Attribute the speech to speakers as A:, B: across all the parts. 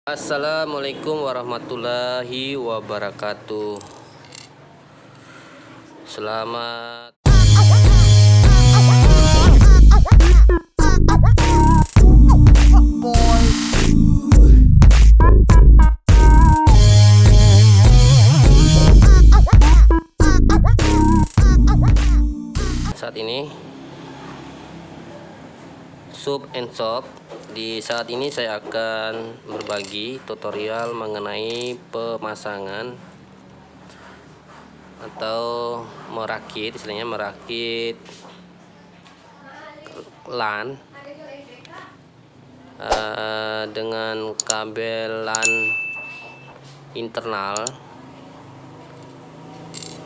A: Assalamualaikum warahmatullahi wabarakatuh. Selamat saat ini Sub and Shop. Di saat ini saya akan berbagi tutorial mengenai pemasangan atau merakit, istilahnya merakit LAN dengan kabel LAN internal.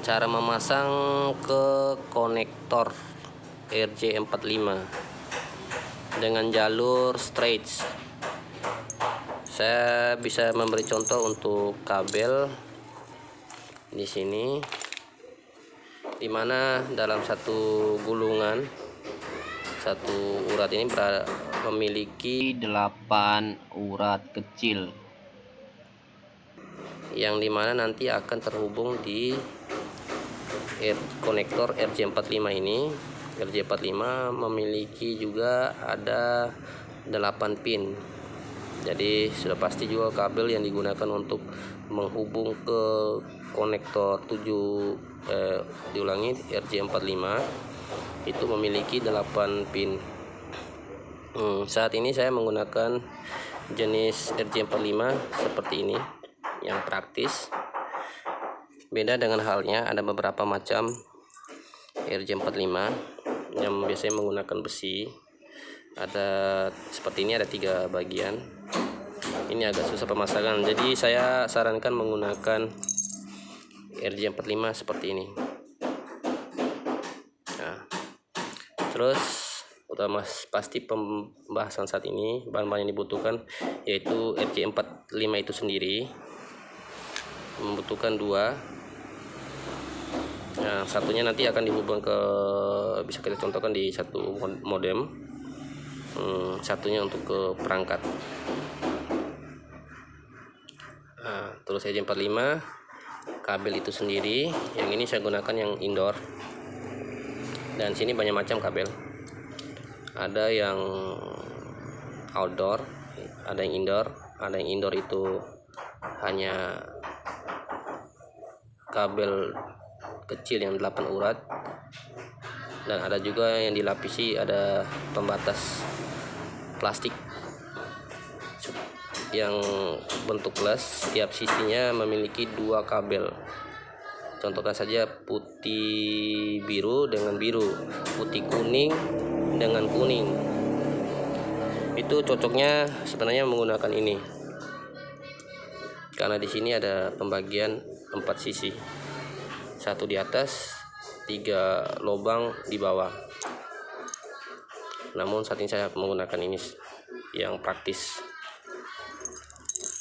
A: Cara memasang ke konektor RJ45 dengan jalur straight. Saya bisa memberi contoh untuk kabel di sini, dimana dalam satu gulungan, satu urat ini memiliki 8 urat kecil, yang dimana nanti akan terhubung di konektor RJ45 ini. RJ45 memiliki juga ada 8 pin. Jadi sudah pasti juga kabel yang digunakan untuk menghubung ke konektor RJ45 itu memiliki 8 pin. Saat ini saya menggunakan jenis RJ45 seperti ini yang praktis. Beda dengan halnya, ada beberapa macam RJ45 yang biasanya menggunakan besi. Ada seperti ini, ada 3 bagian. Ini agak susah pemasangan, jadi saya sarankan menggunakan RJ45 seperti ini. Nah, terus utama pasti pembahasan saat ini, bahan-bahan yang dibutuhkan yaitu RJ45 itu sendiri membutuhkan 2. Nah, satunya nanti akan dihubung ke, bisa kita contohkan di satu modem, satunya untuk ke perangkat. Nah, terus RJ45 kabel itu sendiri, yang ini saya gunakan yang indoor, dan sini banyak macam kabel, ada yang outdoor, ada yang indoor. Ada yang indoor itu hanya kabel kecil yang 8 urat, dan ada juga yang dilapisi, ada pembatas plastik yang bentuk plus, setiap sisinya memiliki 2 kabel. Contohkan saja putih biru dengan biru, putih kuning dengan kuning. Itu cocoknya sebenarnya menggunakan ini, karena di sini ada pembagian 4 sisi, 1 di atas, 3 lubang di bawah. Namun saat ini saya menggunakan ini yang praktis.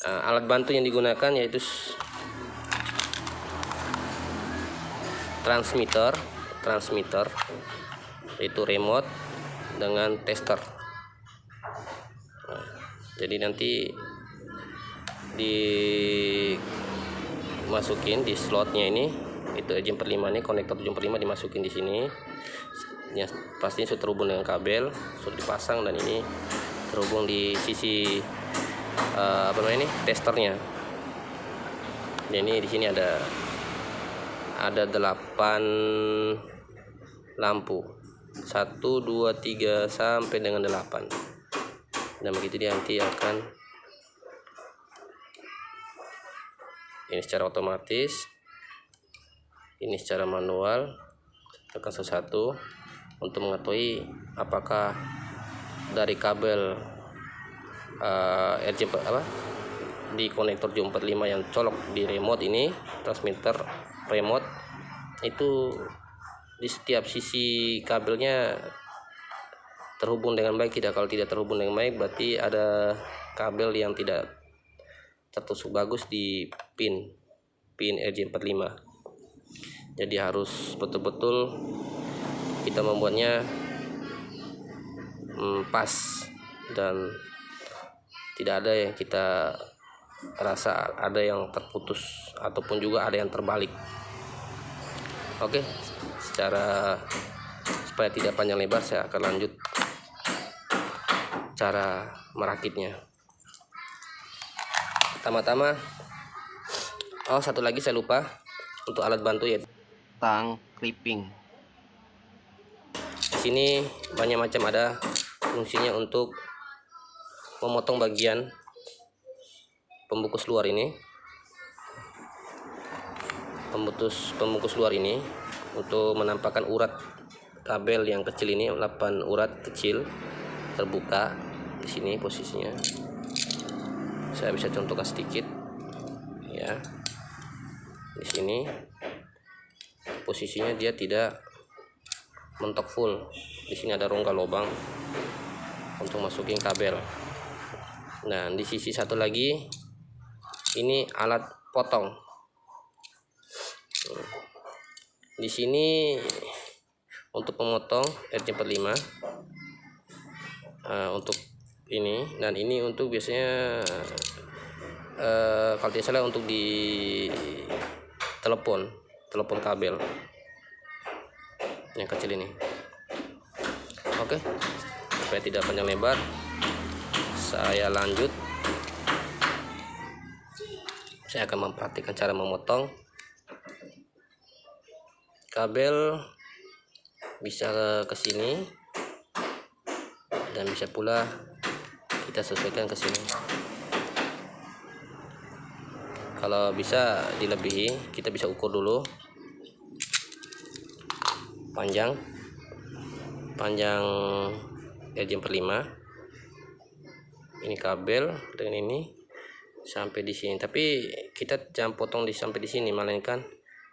A: Alat bantu yang digunakan yaitu transmitter, yaitu remote dengan tester. Jadi nanti dimasukin di slotnya ini, itu RJ45 ini, konektor RJ45 dimasukin di sini. Ya, pastinya sudah terhubung dengan kabel, sudah dipasang, dan ini terhubung di sisi testernya. Jadi di sini ada 8 lampu, 1 2 3 sampai dengan 8, dan begitu dia nanti akan ini secara otomatis, ini secara manual. Tekan satu-satu untuk mengetahui apakah dari kabel di konektor RJ45 yang colok di remote ini, transmitter remote itu, di setiap sisi kabelnya terhubung dengan baik tidak. Kalau tidak terhubung dengan baik, berarti ada kabel yang tidak tertusuk bagus di pin RJ45. Jadi harus betul-betul kita membuatnya pas, dan tidak ada yang kita rasa ada yang terputus ataupun juga ada yang terbalik. Oke, supaya tidak panjang lebar, saya akan lanjut cara merakitnya. Pertama-tama, satu lagi saya lupa, untuk alat bantu ya, tang clipping. Di sini banyak macam, ada fungsinya untuk memotong bagian pembungkus luar ini, pembungkus luar ini, untuk menampakkan urat kabel yang kecil ini, 8 urat kecil terbuka di sini posisinya. Saya bisa contohkan sedikit ya. Di sini posisinya dia tidak mentok full. Di sini ada rongga lubang untuk masukin kabel. Nah, di sisi satu lagi ini alat potong. Di sini untuk memotong RJ45 untuk ini, dan ini untuk biasanya kalau tidak salah untuk di telepon kabel yang kecil ini. Oke, supaya tidak panjang lebar, saya lanjut. Saya akan mempraktikkan cara memotong kabel, bisa ke sini dan bisa pula kita sesuaikan ke sini. Kalau bisa dilebihi, kita bisa ukur dulu panjang RJ45 ini kabel dengan ini sampai di sini. Tapi kita jangan potong sampai di sini, melainkan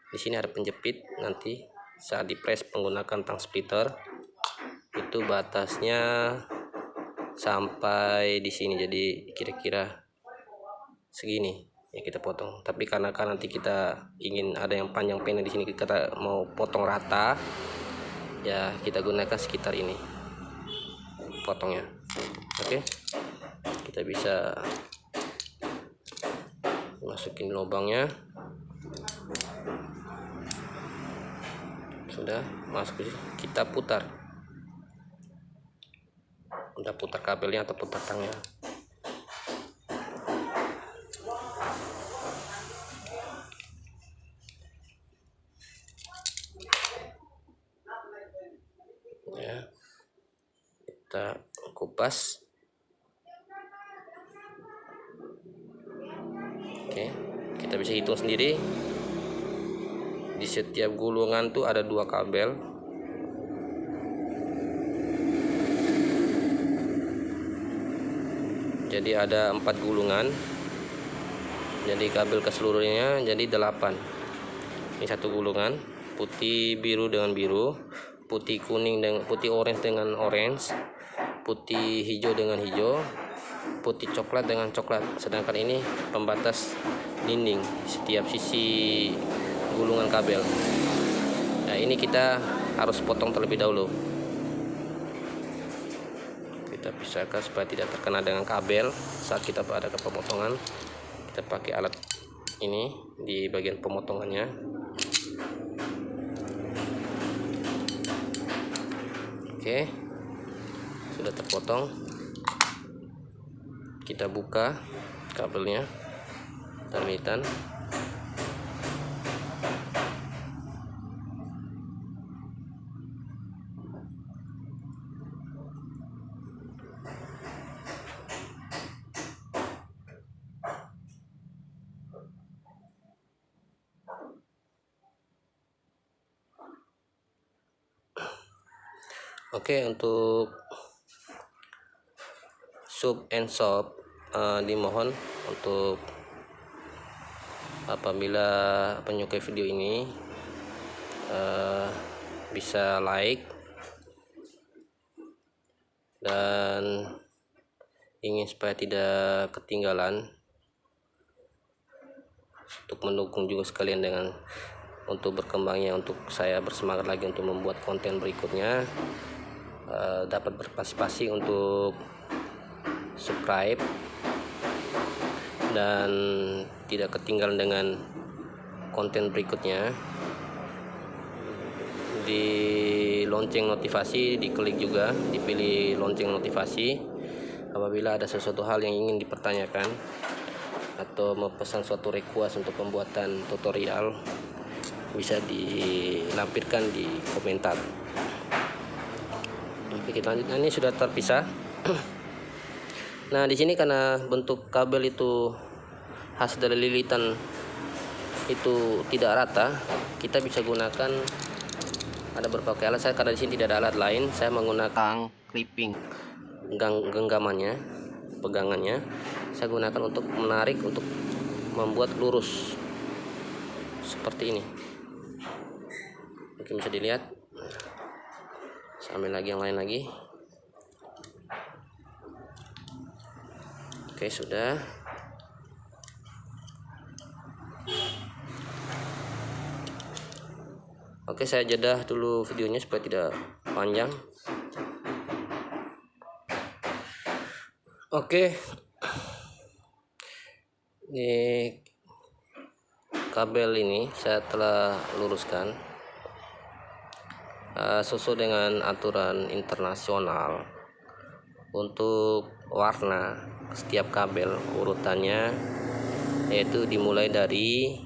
A: di sini ada penjepit. Nanti saat dipres menggunakan tang splitter, itu batasnya sampai di sini, jadi kira-kira segini ya kita potong. Tapi karena nanti kita ingin ada yang panjang pendek di sini, kita mau potong rata ya, kita gunakan sekitar ini potongnya. Oke, kita bisa masukin lubangnya. Sudah masuk, kita putar. Udah putar kabelnya atau putar tangnya. Ya, kita kupas. Oke, kita bisa hitung sendiri. Di setiap gulungan tuh ada 2 kabel. Jadi ada 4 gulungan. Jadi kabel keseluruhannya jadi 8. Ini satu gulungan, putih biru dengan biru, putih kuning dengan putih orange dengan orange, putih hijau dengan hijau, putih coklat dengan coklat. Sedangkan ini pembatas dinding setiap sisi gulungan kabel. Nah, ini kita harus potong terlebih dahulu. Kita pisahkan supaya tidak terkena dengan kabel saat kita ada ke pemotongan. Kita pakai alat ini di bagian pemotongannya. Oke, sudah terpotong. Kita buka kabelnya, termitan. Oke, untuk sub and shop dimohon untuk apabila penyukai video ini bisa like dan ingin supaya tidak ketinggalan, untuk mendukung juga sekalian dengan untuk berkembangnya, untuk saya bersemangat lagi untuk membuat konten berikutnya. Dapat berpartisipasi untuk subscribe dan tidak ketinggalan dengan konten berikutnya, di lonceng notifikasi diklik juga, dipilih lonceng notifikasi. Apabila ada sesuatu hal yang ingin dipertanyakan atau memesan suatu request untuk pembuatan tutorial, bisa dilampirkan di komentar. Oke, kita lanjut. Nah, ini sudah terpisah. Nah, di sini karena bentuk kabel itu hasil dari lilitan itu tidak rata, kita bisa gunakan ada berbagai alat. Saya karena di sini tidak ada alat lain, saya menggunakan clipping genggamannya, pegangannya. Saya gunakan untuk menarik, untuk membuat lurus seperti ini. Mungkin bisa dilihat. Saya ambil lagi yang lain lagi. Oke, sudah. Oke, saya jeda dulu videonya supaya tidak panjang. Oke, ini kabel ini saya telah luruskan sesuai dengan aturan internasional. Untuk warna setiap kabel urutannya yaitu dimulai dari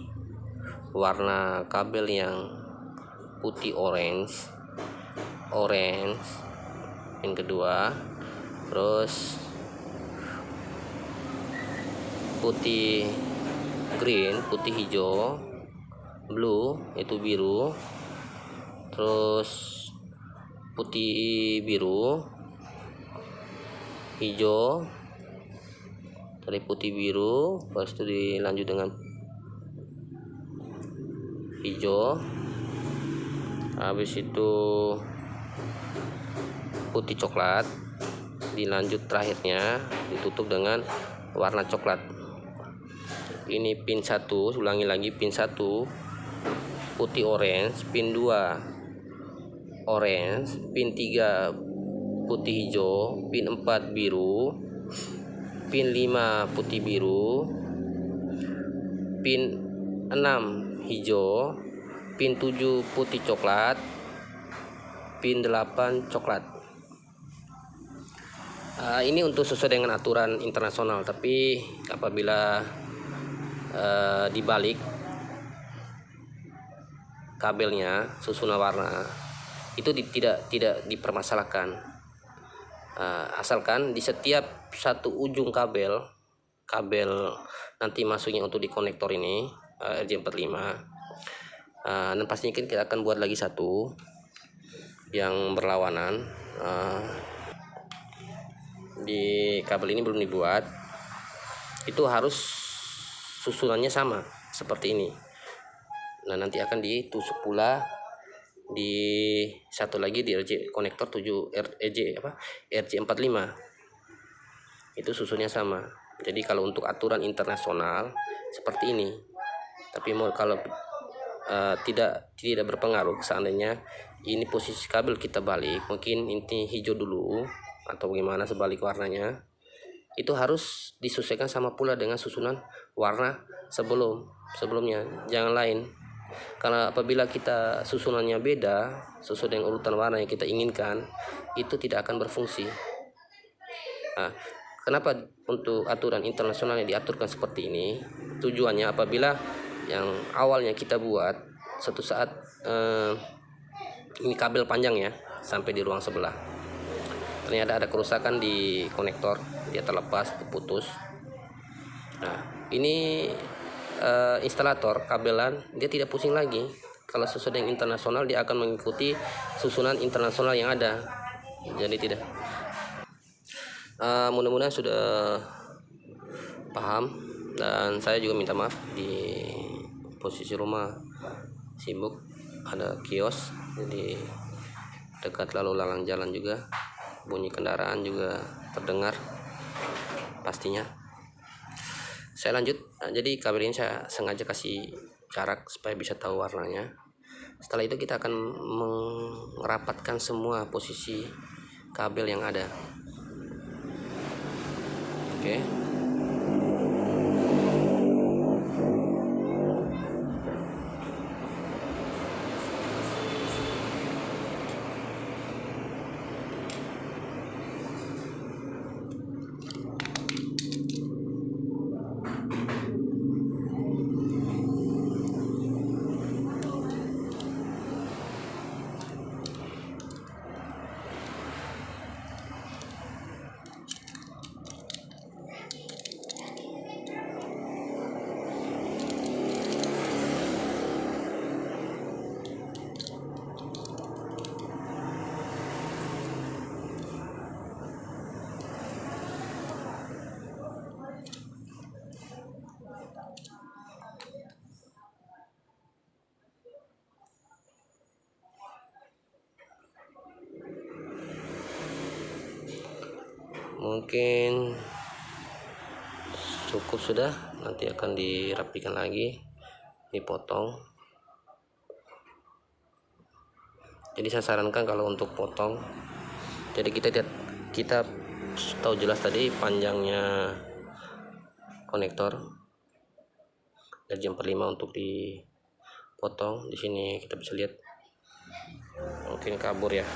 A: warna kabel yang putih orange yang kedua, terus putih green, putih hijau, blue itu biru, terus putih biru, hijau, dari putih biru, terus itu dilanjut dengan hijau, habis itu putih coklat, dilanjut terakhirnya ditutup dengan warna coklat. Ini pin 1, ulangi lagi, pin 1 putih orange, pin 2 orange, pin 3 putih hijau, pin 4 biru, pin 5 putih biru, pin 6 hijau, pin 7 putih coklat, pin 8 coklat. Ini untuk sesuai dengan aturan internasional, tapi apabila dibalik kabelnya susunan warna itu tidak dipermasalahkan, asalkan di setiap satu ujung kabel nanti masuknya untuk di konektor ini RJ45, dan pastinya kita akan buat lagi satu yang berlawanan. Di kabel ini belum dibuat, itu harus susunannya sama seperti ini. Nah, nanti akan ditusuk pula di satu lagi di RJ konektor 7 RJ45, itu susunnya sama. Jadi kalau untuk aturan internasional seperti ini, tapi mau kalau tidak berpengaruh, seandainya ini posisi kabel kita balik, mungkin ini hijau dulu atau bagaimana sebalik warnanya, itu harus disesuaikan sama pula dengan susunan warna sebelumnya, jangan lain. Karena apabila kita susunannya beda sesuai dengan urutan warna yang kita inginkan, itu tidak akan berfungsi. Kenapa untuk aturan internasional yang diaturkan seperti ini? Tujuannya apabila yang awalnya kita buat suatu saat ini kabel panjang ya sampai di ruang sebelah, ternyata ada kerusakan di konektor, dia terlepas, putus. Nah, ini instalator kabelan dia tidak pusing lagi. Kalau sesuai dengan internasional, dia akan mengikuti susunan internasional yang ada. Jadi tidak. Mudah-mudahan sudah paham, dan saya juga minta maaf di posisi rumah sibuk, ada kios, jadi dekat lalu lalang jalan juga, bunyi kendaraan juga terdengar pastinya. Saya lanjut. Jadi kabel ini saya sengaja kasih jarak supaya bisa tahu warnanya. Setelah itu kita akan merapatkan semua posisi kabel yang ada. Oke. mungkin cukup sudah, nanti akan dirapikan lagi, dipotong. Jadi saya sarankan kalau untuk potong, jadi kita tahu jelas tadi panjangnya konektor RJ45 untuk dipotong. Di sini kita bisa lihat mungkin kabur ya.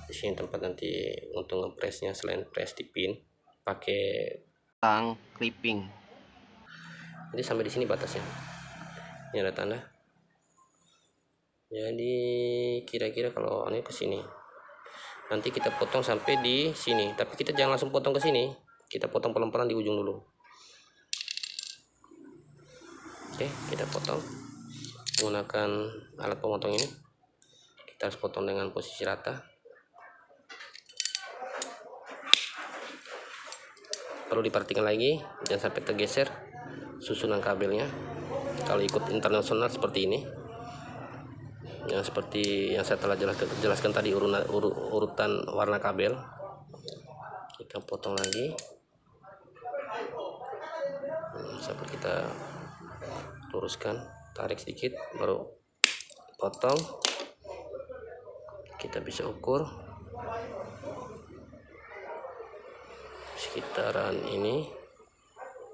A: Di sini tempat nanti untuk ngepresnya, selain press di pin pakai tang clipping. Jadi sampai di sini batasnya. Ini ada tanda. Jadi kira-kira kalau ini ke sini. Nanti kita potong sampai di sini, tapi kita jangan langsung potong ke sini. Kita potong pelan-pelan di ujung dulu. Oke, kita potong menggunakan alat pemotong ini. Kita harus potong dengan posisi rata. Perlu diperhatikan lagi, jangan sampai tergeser susunan kabelnya. Kalau ikut internasional seperti ini, yang seperti yang saya telah jelaskan tadi, urutan warna kabel. Kita potong lagi, sampai kita luruskan, tarik sedikit, baru potong. Kita bisa ukur sekitaran ini,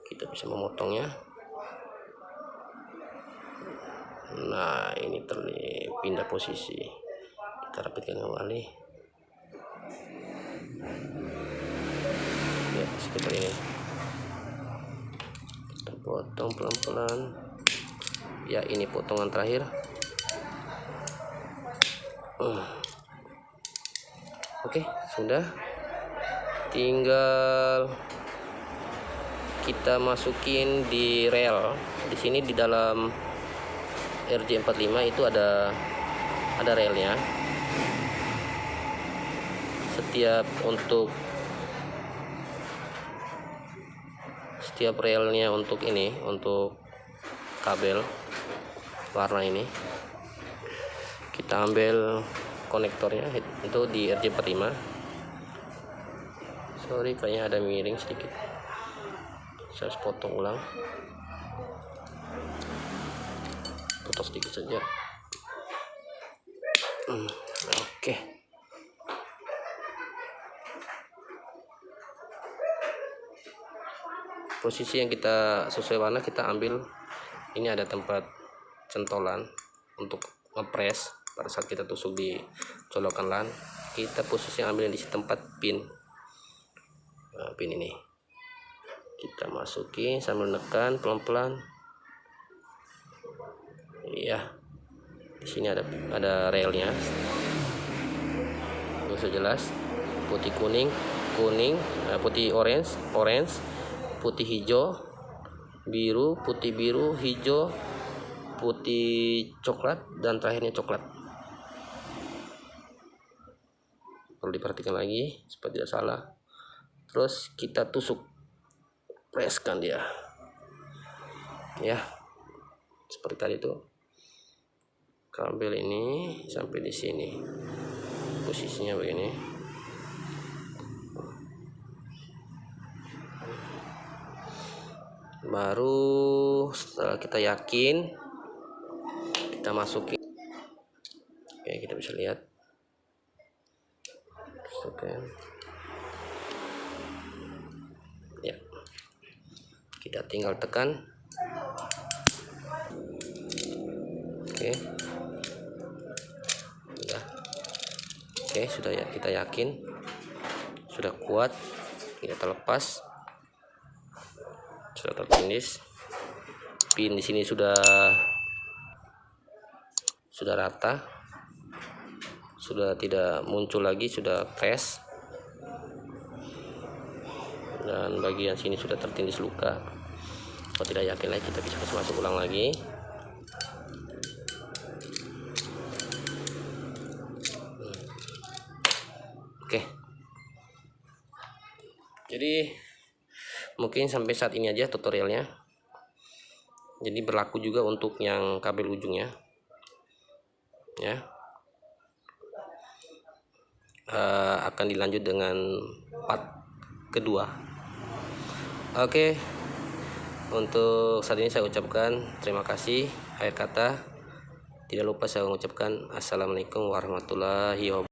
A: kita bisa memotongnya. Nah, ini pindah posisi, kita rapitkan kembali ya, sekitar ini. Kita potong pelan-pelan ya, ini potongan terakhir. Oke, sudah, tinggal kita masukin di rel. Di sini di dalam RJ45 itu ada relnya. Setiap relnya untuk ini, untuk kabel warna ini, kita ambil konektornya itu di RJ45. Sorry, kayaknya ada miring sedikit, saya harus potong ulang. Potong sedikit saja. Oke. Posisi yang kita sesuai warna kita ambil. Ini ada tempat centolan untuk ngepres. Pada saat kita tusuk di colokan LAN, kita posisi ambil di tempat pin. Nah, pin ini kita masukin sambil nekan pelan-pelan. Iya, di sini ada relnya. Bisa jelas, putih kuning, putih orange, putih hijau, biru, putih biru, hijau, putih coklat, dan terakhirnya coklat. Perlu diperhatikan lagi supaya tidak salah. Terus kita tusuk, preskan dia ya, seperti tadi tuh. Kabel ini sampai di sini, posisinya begini. Baru setelah kita yakin, kita masukin. Oke, kita bisa lihat. Oke. Ya. Kita tinggal tekan. Oke. Oke, sudah ya, kita yakin sudah kuat, kita terlepas, sudah terfinish. Pin di sini sudah rata, sudah tidak muncul lagi, sudah press, dan bagian sini sudah tertindih luka. Kalau tidak yakin lagi, kita bisa masuk ulang lagi. Oke, jadi mungkin sampai saat ini aja tutorialnya. Jadi berlaku juga untuk yang kabel ujungnya ya. Akan dilanjut dengan part kedua. Oke, untuk saat ini saya ucapkan terima kasih. Akhir kata, tidak lupa saya mengucapkan assalamualaikum warahmatullahi wabarakatuh.